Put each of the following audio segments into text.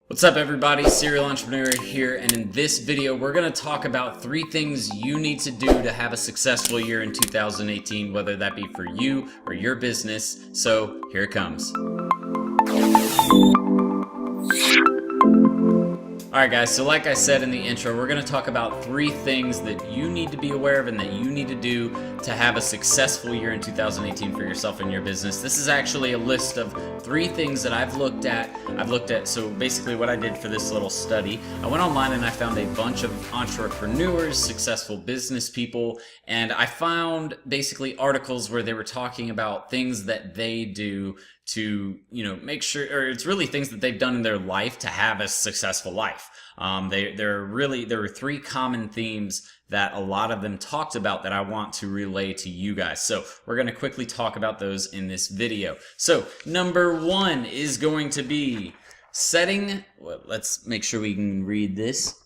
What's up everybody, Serial Entrepreneur here, and in this video we're going to talk about 3 things you need to do to have a successful year in 2018, whether that be for you or your business. So here it comes. Alright guys, so like I said in the intro, we're going to talk about 3 things that you need to be aware of and that you need to do to have a successful year in 2018 for yourself and your business. This is actually a list of 3 things that I've looked at. So basically what I did for this little study, I went online and I found a bunch of entrepreneurs, successful business people, and I found basically articles where they were talking about things that they do to, make sure, or it's really things that they've done in their life to have a successful life. There were 3 common themes that a lot of them talked about that I want to relay to you guys. So we're going to quickly talk about those in this video. So number 1 is going to be setting, well, let's make sure we can read this.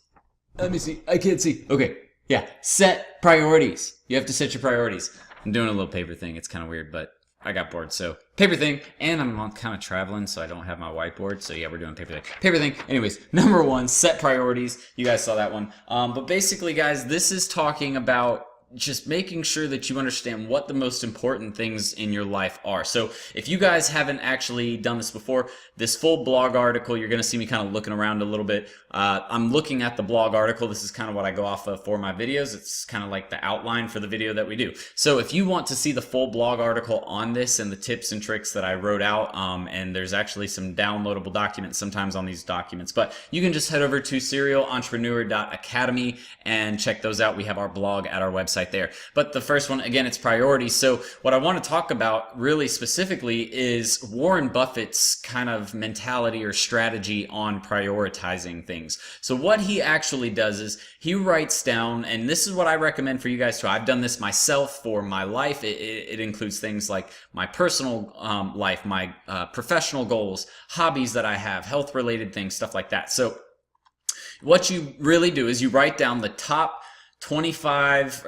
Let me see. I can't see. Okay. Yeah. Set priorities. You have to set your priorities. I'm doing a little paper thing. It's kind of weird, but I got bored, so paper thing, and I'm kind of traveling, so I don't have my whiteboard, so yeah, we're doing paper thing. Paper thing. Anyways, number 1, set priorities. You guys saw that one. But basically, guys, this is talking about just making sure that you understand what the most important things in your life are. So if you guys haven't actually done this before, this full blog article, you're going to see me kind of looking around a little bit. I'm looking at the blog article. This is kind of what I go off of for my videos. It's kind of like the outline for the video that we do. So if you want to see the full blog article on this and the tips and tricks that I wrote out, and there's actually some downloadable documents sometimes on these documents, but you can just head over to serialentrepreneur.academy and check those out. We have our blog at our website there. But the first one, again, it's priorities. So what I want to talk about really specifically is Warren Buffett's kind of mentality or strategy on prioritizing things. So what he actually does is he writes down, and this is what I recommend for you guys too. I've done this myself for my life. It includes things like my personal life, my professional goals, hobbies that I have, health related things, stuff like that. So what you really do is you write down the top 25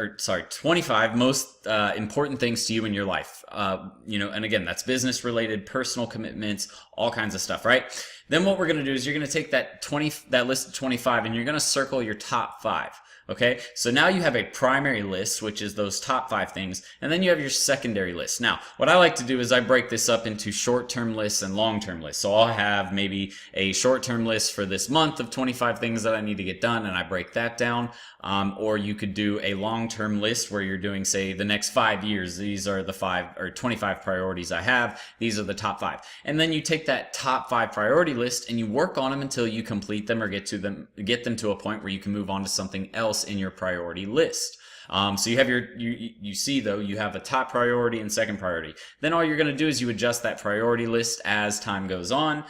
most important things to you in your life. And again, that's business related, personal commitments, all kinds of stuff, right? Then what we're going to do is you're going to take that list of 25 and you're going to circle your top 5. Okay, so now you have a primary list, which is those top 5 things, and then you have your secondary list. Now, what I like to do is I break this up into short-term lists and long-term lists. So I'll have maybe a short-term list for this month of 25 things that I need to get done, and I break that down. Or you could do a long-term list where you're doing, say, the next 5 years. These are the 5 or 25 priorities I have. These are the top 5. And then you take that top 5 priority list and you work on them until you complete them or get them to a point where you can move on to something else in your priority list. So you have you see though, you have a top priority and second priority. Then all you're going to do is you adjust that priority list as time goes on.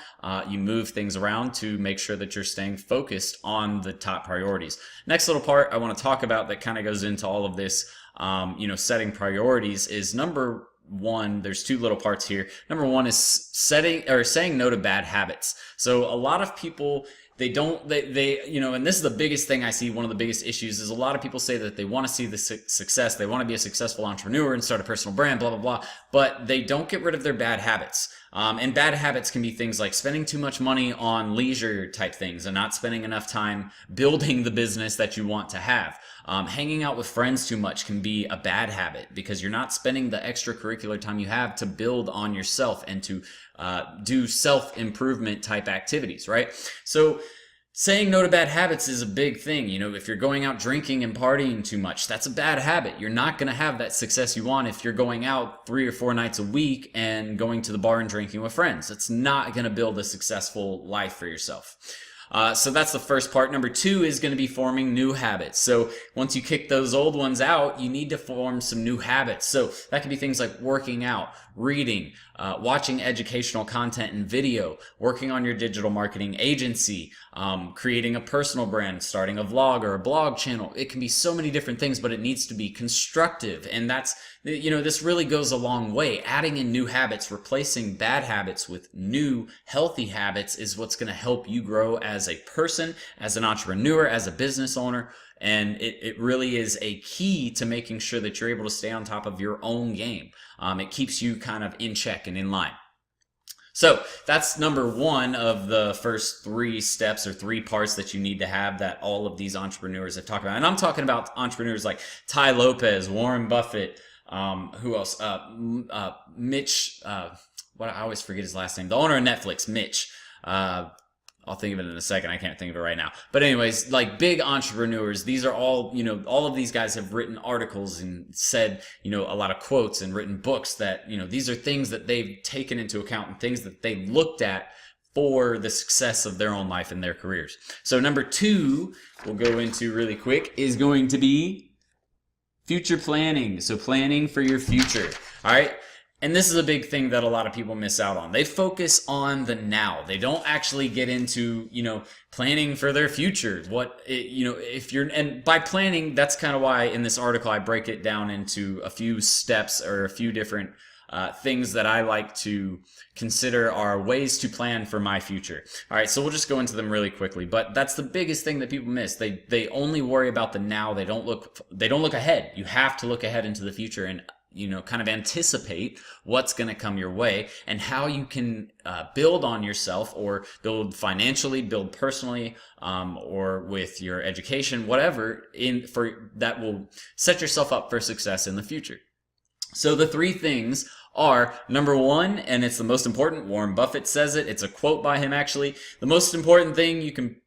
You move things around to make sure that you're staying focused on the top priorities. Next little part I want to talk about that kind of goes into all of this, setting priorities is number 1, there's 2 little parts here. Number 1 is saying no to bad habits. So a lot of people, and this is the biggest thing I see, one of the biggest issues is a lot of people say that they want to see the success, they want to be a successful entrepreneur and start a personal brand, blah, blah, blah, but they don't get rid of their bad habits. And bad habits can be things like spending too much money on leisure type things and not spending enough time building the business that you want to have. Hanging out with friends too much can be a bad habit because you're not spending the extracurricular time you have to build on yourself and to do self-improvement type activities, right? So saying no to bad habits is a big thing. If you're going out drinking and partying too much, that's a bad habit. You're not going to have that success you want if you're going out 3 or 4 nights a week and going to the bar and drinking with friends. It's not going to build a successful life for yourself. So that's the first part. Number 2 is going to be forming new habits. So once you kick those old ones out, you need to form some new habits. So that could be things like working out, reading, watching educational content and video, working on your digital marketing agency, creating a personal brand, starting a vlog or a blog channel. It can be so many different things, but it needs to be constructive. And that's, this really goes a long way. Adding in new habits, replacing bad habits with new healthy habits is what's going to help you grow as a person, as an entrepreneur, as a business owner. And it really is a key to making sure that you're able to stay on top of your own game. It keeps you kind of in check and in line. So that's number one of the first three steps or three parts that you need to have that all of these entrepreneurs have talked about. And I'm talking about entrepreneurs like Ty Lopez, Warren Buffett, who else? Mitch, what I always forget his last name. The owner of Netflix, Mitch. I'll think of it in a second. I can't think of it right now. But anyways, like big entrepreneurs, these are all, all of these guys have written articles and said, a lot of quotes and written books that, these are things that they've taken into account and things that they looked at for the success of their own life and their careers. So number two, we'll go into really quick, is going to be future planning. So planning for your future. All right. And this is a big thing that a lot of people miss out on. They focus on the now. They don't actually get into, planning for their future. And by planning, that's kind of why in this article I break it down into a few steps or a few different things that I like to consider are ways to plan for my future. All right, so we'll just go into them really quickly. But that's the biggest thing that people miss. They only worry about the now. They don't look ahead. You have to look ahead into the future and kind of anticipate what's going to come your way and how you can build on yourself or build financially, build personally, or with your education, whatever, that will set yourself up for success in the future. So the three things are, number one, and it's the most important, Warren Buffett says it, it's a quote by him actually, the most important investment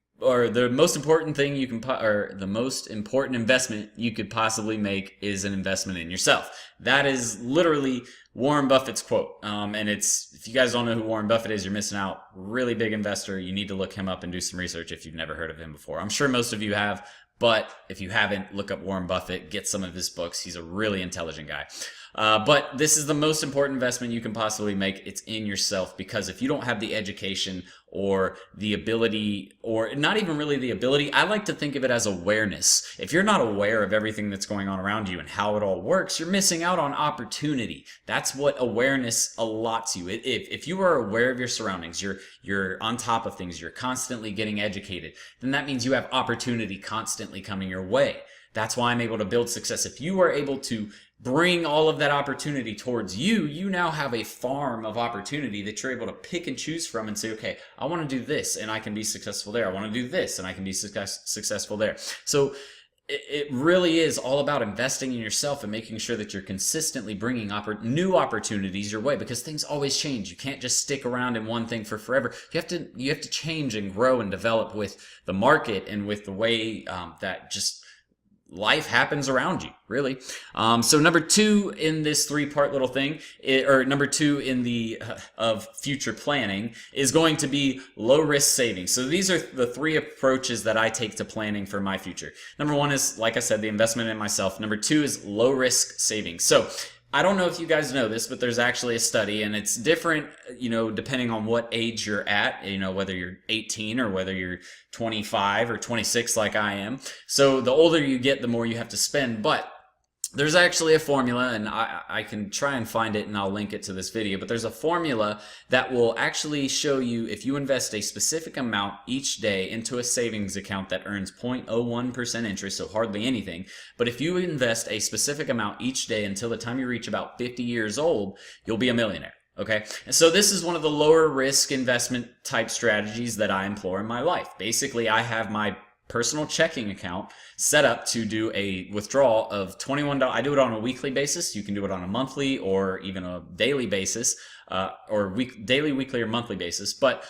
you could possibly make is an investment in yourself. That is literally Warren Buffett's quote. And if you guys don't know who Warren Buffett is, you're missing out. Really big investor. You need to look him up and do some research if you've never heard of him before. I'm sure most of you have, but if you haven't, look up Warren Buffett, get some of his books. He's a really intelligent guy. But this is the most important investment you can possibly make. It's in yourself, because if you don't have the education or the ability, or not even really the ability, I like to think of it as awareness. If you're not aware of everything that's going on around you and how it all works, you're missing out on opportunity. That's what awareness allots you. If you are aware of your surroundings, you're on top of things, you're constantly getting educated, then that means you have opportunity constantly coming your way. That's why I'm able to build success. If you are able to bring all of that opportunity towards you, you now have a farm of opportunity that you're able to pick and choose from and say, okay, I want to do this and I can be successful there. I want to do this and I can be successful there. So it really is all about investing in yourself and making sure that you're consistently bringing new opportunities your way, because things always change. You can't just stick around in one thing for forever. You have to change and grow and develop with the market and with the way that just life happens around you, really. So number two in this three-part little thing, or number two in the of future planning, is going to be low-risk savings. So these are the three approaches that I take to planning for my future. Number one is, like I said, the investment in myself. Number two is low-risk savings. So I don't know if you guys know this, but there's actually a study, and it's different, depending on what age you're at, whether you're 18 or whether you're 25 or 26 like I am. So the older you get, the more you have to spend. But there's actually a formula, and I can try and find it and I'll link it to this video, but there's a formula that will actually show you if you invest a specific amount each day into a savings account that earns 0.01% interest, so hardly anything, but if you invest a specific amount each day until the time you reach about 50 years old, you'll be a millionaire. Okay, and so this is one of the lower risk investment type strategies that I employ in my life. Basically, I have my personal checking account set up to do a withdrawal of $21. I do it on a weekly basis. You can do it on a monthly or even a daily basis, daily, weekly, or monthly basis. But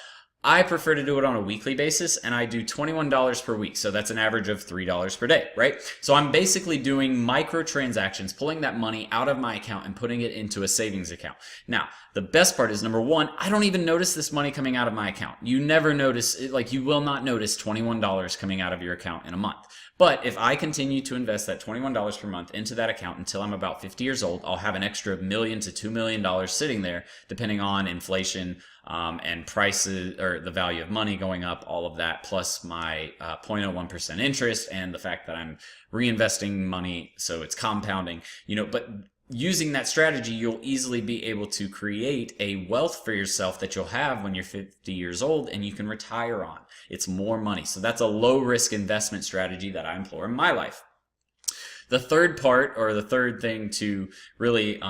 I prefer to do it on a weekly basis, and I do $21 per week. So that's an average of $3 per day, right? So I'm basically doing microtransactions, pulling that money out of my account and putting it into a savings account. Now, the best part is, number one, I don't even notice this money coming out of my account. You never notice it, like you will not notice $21 coming out of your account in a month. But if I continue to invest that $21 per month into that account until I'm about 50 years old, I'll have an extra $1 million to $2 million sitting there, depending on inflation and prices, or the value of money going up, all of that, plus my 0.01% interest and the fact that I'm reinvesting money, so it's compounding, but using that strategy, you'll easily be able to create a wealth for yourself that you'll have when you're 50 years old and you can retire on. It's more money. So that's a low risk investment strategy that I employ in my life. The third part, or the third thing to really,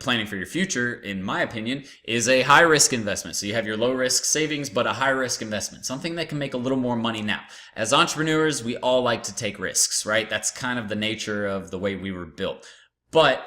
planning for your future, in my opinion, is a high risk investment. So you have your low risk savings, but a high risk investment, something that can make a little more money now. As entrepreneurs, we all like to take risks, right? That's kind of the nature of the way we were built. But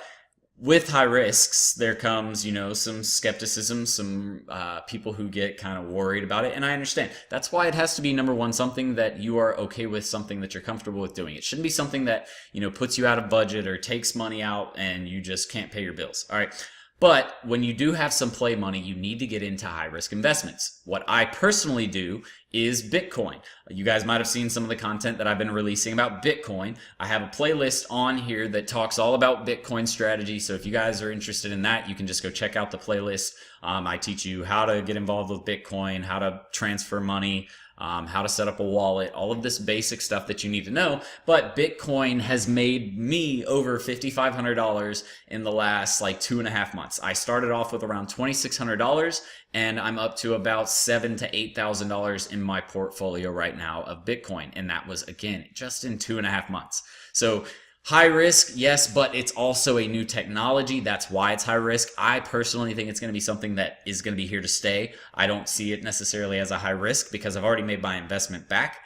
with high risks, there comes, some skepticism, some people who get kind of worried about it. And I understand. That's why it has to be, number one, something that you are okay with, something that you're comfortable with doing. It shouldn't be something that, puts you out of budget or takes money out and you just can't pay your bills. All right. But when you do have some play money, you need to get into high risk investments. What I personally do is Bitcoin. You guys might have seen some of the content that I've been releasing about Bitcoin. I have a playlist on here that talks all about Bitcoin strategy. So if you guys are interested in that, you can just go check out the playlist. I teach you how to get involved with Bitcoin, how to transfer money, how to set up a wallet, all of this basic stuff that you need to know. But Bitcoin has made me over $5,500 in the last 2.5 months. I started off with around $2,600 and I'm up to about $7,000 to $8,000 in my portfolio right now of Bitcoin. And that was, again, just in 2.5 months. So high risk, yes, but it's also a new technology. That's why it's high risk. I personally think it's going to be something that is going to be here to stay. I don't see it necessarily as a high risk because I've already made my investment back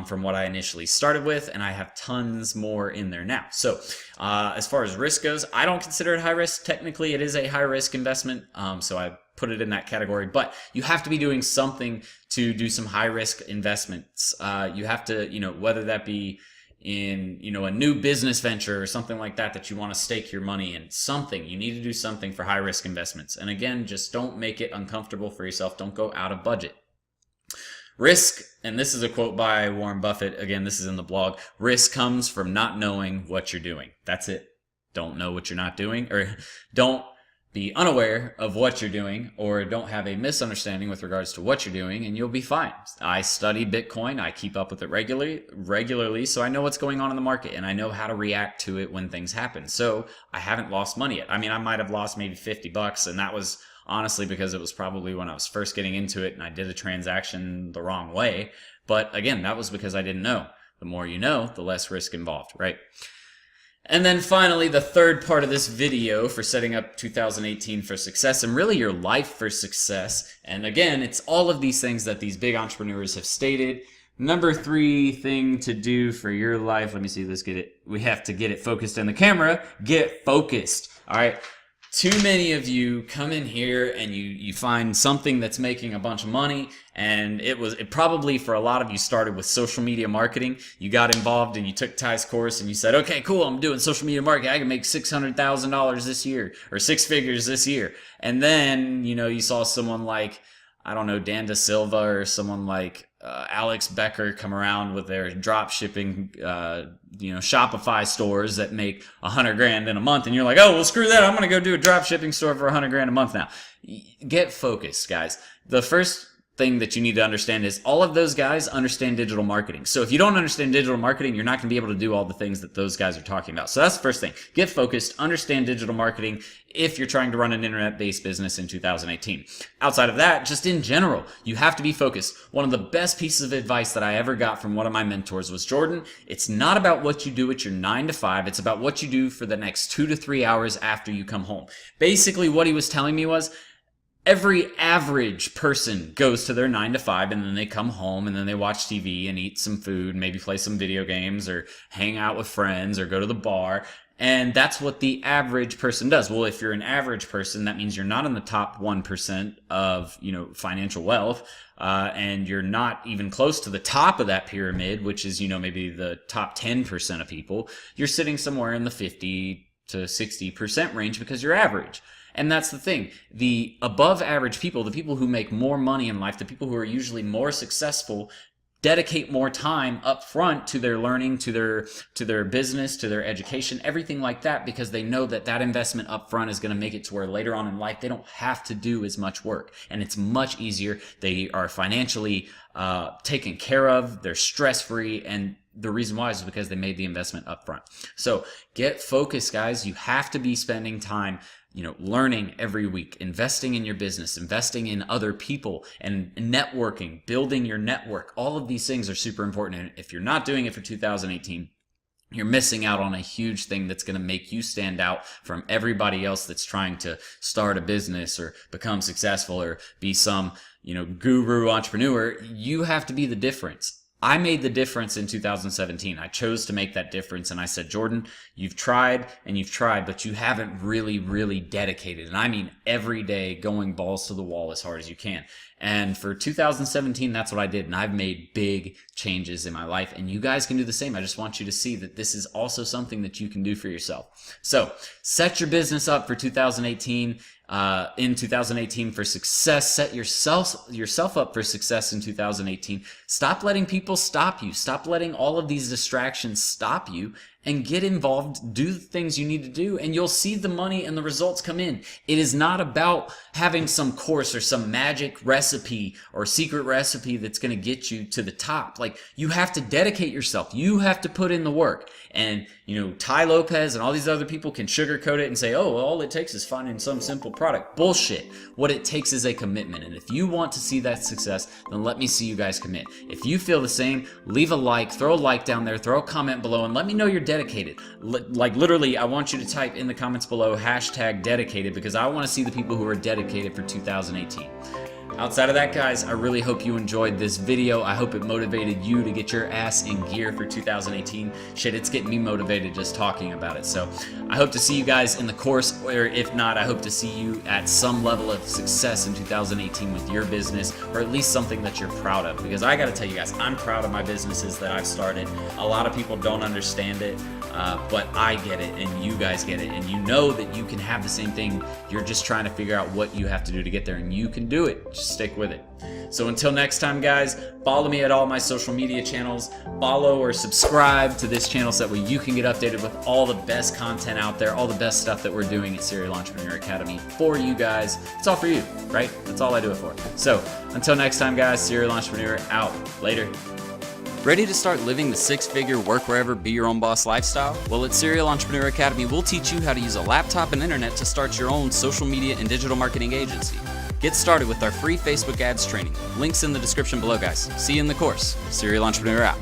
from what I initially started with, and I have tons more in there now. So as far as risk goes, I don't consider it high risk. Technically, it is a high risk investment, so I put it in that category, but you have to be doing something to do some high risk investments. You have to, whether that be in, a new business venture or something like that you want to stake your money in, you need to do something for high risk investments. And again, just don't make it uncomfortable for yourself. Don't go out of budget. Risk, and this is a quote by Warren Buffett. Again, this is in the blog. Risk comes from not knowing what you're doing. That's it. Don't know what you're not doing, or don't be unaware of what you're doing, or don't have a misunderstanding with regards to what you're doing, and you'll be fine. I study Bitcoin. I keep up with it regularly, so I know what's going on in the market, and I know how to react to it when things happen. So I haven't lost money yet. I mean, I might have lost maybe $50, and that was honestly because it was probably when I was first getting into it, and I did a transaction the wrong way. But again, that was because I didn't know. The more you know, the less risk involved, right? And then finally, the third part of this video for setting up 2018 for success, and really your life for success. And again, it's all of these things that these big entrepreneurs have stated. Number 3 thing to do for your life. Let me see, let's get it. We have to get it focused in the camera. Get focused. All right. Too many of you come in here and you find something that's making a bunch of money, and it probably for a lot of you started with social media marketing. You got involved and you took Ty's course and you said, okay, cool, I'm doing social media marketing. I can make $600,000 this year, or 6 figures this year. And then, you saw someone like, I don't know, Dan Da Silva or someone like Alex Becker come around with their drop shipping, Shopify stores that make $100,000 in a month, and you're like, oh, well, screw that. I'm going to go do a drop shipping store for $100,000 a month now. Get focused, guys. The first thing that you need to understand is all of those guys understand digital marketing. So if you don't understand digital marketing, you're not going to be able to do all the things that those guys are talking about. So that's the first thing. Get focused, understand digital marketing if you're trying to run an internet-based business in 2018. Outside of that, just in general, you have to be focused. One of the best pieces of advice that I ever got from one of my mentors was, Jordan, it's not about what you do at your 9 to 5. It's about what you do for the next 2 to 3 hours after you come home. Basically, what he was telling me was, every average person goes to their 9 to 5 and then they come home and then they watch TV and eat some food, maybe play some video games or hang out with friends or go to the bar. And that's what the average person does. Well, if you're an average person, that means you're not in the top 1% of, financial wealth. And you're not even close to the top of that pyramid, which is, maybe the top 10% of people. You're sitting somewhere in the 50 to 60% range because you're average. And that's the thing. The above average people, the people who make more money in life, the people who are usually more successful, dedicate more time up front to their learning, to their business, to their education, everything like that, because they know that that investment up front is going to make it to where later on in life they don't have to do as much work, and it's much easier. They are financially taken care of, they're stress-free, and the reason why is because they made the investment up front. So get focused, guys. You have to be spending time learning every week, investing in your business, investing in other people, and networking, building your network. All of these things are super important. And if you're not doing it for 2018, you're missing out on a huge thing that's going to make you stand out from everybody else that's trying to start a business or become successful or be some, guru entrepreneur. You have to be the difference. I made the difference in 2017. I chose to make that difference, and I said, Jordan, you've tried and you've tried, but you haven't really, really dedicated. And I mean every day going balls to the wall as hard as you can. And for 2017, that's what I did. And I've made big changes in my life, and you guys can do the same. I just want you to see that this is also something that you can do for yourself. So set your business up for 2018. In 2018 for success. Set yourself up for success in 2018. Stop letting people stop you. Stop letting all of these distractions stop you, and get involved. Do the things you need to do, and you'll see the money and the results come in. It is not about having some course or some magic recipe or secret recipe that's going to get you to the top. Like, you have to dedicate yourself. You have to put in the work. And, Ty Lopez and all these other people can sugarcoat it and say, oh, well, all it takes is finding some simple product. Bullshit. What it takes is a commitment. And if you want to see that success, then let me see you guys commit. If you feel the same, leave a like, throw a like down there, throw a comment below, and let me know you're dedicated. Like, literally, I want you to type in the comments below #dedicated, because I want to see the people who are dedicated for 2018. Outside of that, guys, I really hope you enjoyed this video. I hope it motivated you to get your ass in gear for 2018. Shit, it's getting me motivated just talking about it. So I hope to see you guys in the course, or if not, I hope to see you at some level of success in 2018 with your business, or at least something that you're proud of. Because I got to tell you guys, I'm proud of my businesses that I've started. A lot of people don't understand it, but I get it, and you guys get it, and you know that you can have the same thing. You're just trying to figure out what you have to do to get there, and you can do it. Just stick with it. So until next time, guys, follow me at all my social media channels. Follow or subscribe to this channel so that way you can get updated with all the best content out there, all the best stuff that we're doing at Serial Entrepreneur Academy for you guys. It's all for you, right? That's all I do it for. So until next time, guys, Serial Entrepreneur out. Later. Ready to start living the six-figure work wherever, be your own boss lifestyle? Well, at Serial Entrepreneur Academy, we'll teach you how to use a laptop and internet to start your own social media and digital marketing agency. Get started with our free Facebook ads training. Links in the description below, guys. See you in the course. Serial Entrepreneur out.